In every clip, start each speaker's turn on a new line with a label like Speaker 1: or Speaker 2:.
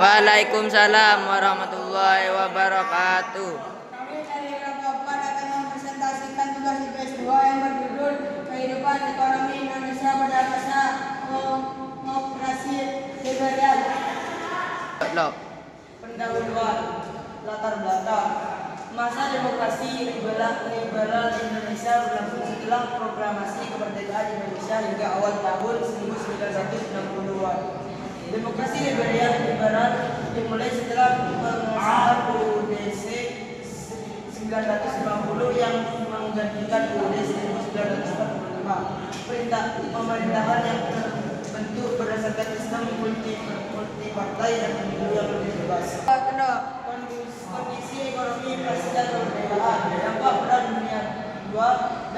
Speaker 1: Waalaikumsalam warahmatullahi wabarakatuh.
Speaker 2: Kami dari kelompok 4 akan mempresentasikan tugas IPS 2 yang berjudul Kehidupan Ekonomi Indonesia pada Masa Demokrasi Liberal.
Speaker 3: Pendahuluan, latar belakang. Masa demokrasi liberal Indonesia berlangsung setelah proklamasi kemerdekaan Indonesia hingga awal tahun 1960-an. Demokrasi liberal dimulai setelah pengesahan UUD 1950 yang menggantikan UUD 1945. Pemerintahan yang terbentuk berdasarkan sistem multi-partai dan pemilu yang lebih bebas. Kondisi ekonomi pasca kemerdekaan, dampak perang dunia II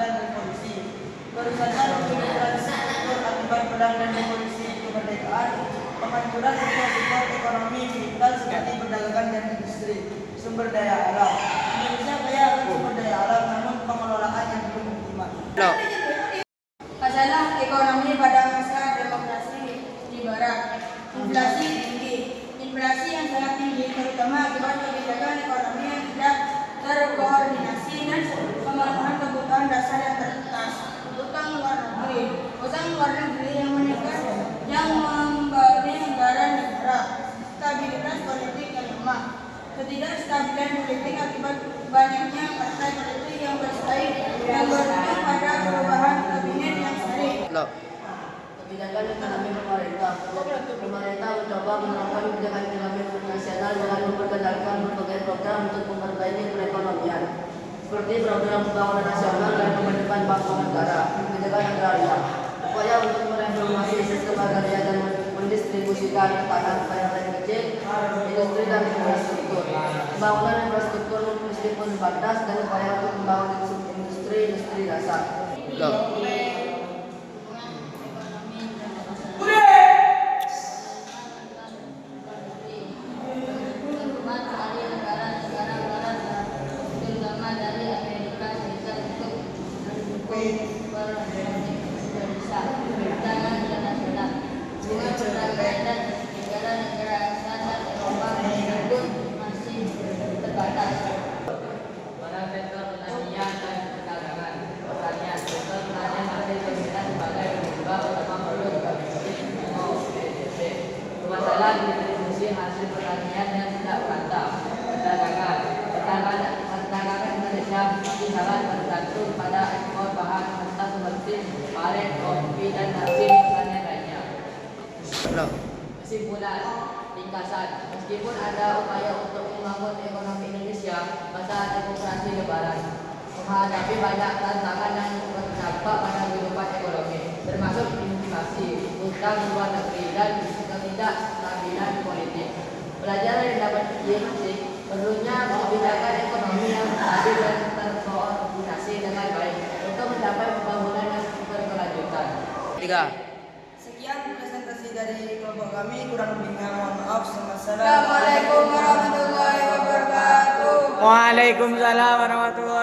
Speaker 3: dan revolusi. Kerusakan infrastruktur akibat perang dan revolusi kemerdekaan, penghancuran sektor ekonomi vital seperti perdagangan dan industri. Sumber daya alam. Indonesia kaya akan sumber daya alam, namun pengelolaan yang belum optimal.
Speaker 2: Masalah ekonomi pada masa demokrasi liberal. Inflasi tinggi. Inflasi yang sangat tinggi terutama akibat kebijakan ekonomi yang tidak terkoordinasi dan pemenuhan kebutuhan dasar yang terbatas. Utang luar negeri yang meningkat yang membebani anggaran negara. Stabilitas politik yang lemah. Ketidakstabilan politik akibat banyaknya partai politik yang bersaing yang berujung pada perubahan kabinet yang sering.
Speaker 4: Kebijakan ekonomi pemerintah mencoba menerapkan kebijakan ekonomi nasional dengan memperkenalkan berbagai program untuk memperbaiki perekonomian, seperti program pembangunan nasional dan pembentukan bank negara, kebijakan agraria, upaya untuk mereformasi sistem agraria dan mendistribusikan tanah kepada rakyat kecil, industri dan infrastruktur, pembangunan infrastruktur meskipun terbatas dan upaya untuk membangun industri dasar. Distribusi hasil pertanian yang tidak merata, perdagangan Indonesia masih sangat bergantung pada ekspor bahan mentah seperti paren, kopi, dan hasil pertanian lainnya. Kesimpulan, ringkasan, meskipun ada upaya untuk membangun ekonomi Indonesia pada demokrasi lebaran, menghadapi banyak tantangan yang berdampak pada kehidupan ekonomi, termasuk inflasi, utang luar negeri, dan ketidakstabilan politik. Pelajaran yang dapat dipetik perlunya kebijakan ekonomi yang stabil dan terkoordinasi dengan baik untuk mencapai pembangunan yang berkelanjutan.
Speaker 3: Sekian presentasi dari kelompok kami, kurang lebihnya mohon maaf.
Speaker 2: Assalamualaikum warahmatullahi wabarakatuh.
Speaker 1: Waalaikumsalam warahmatullahi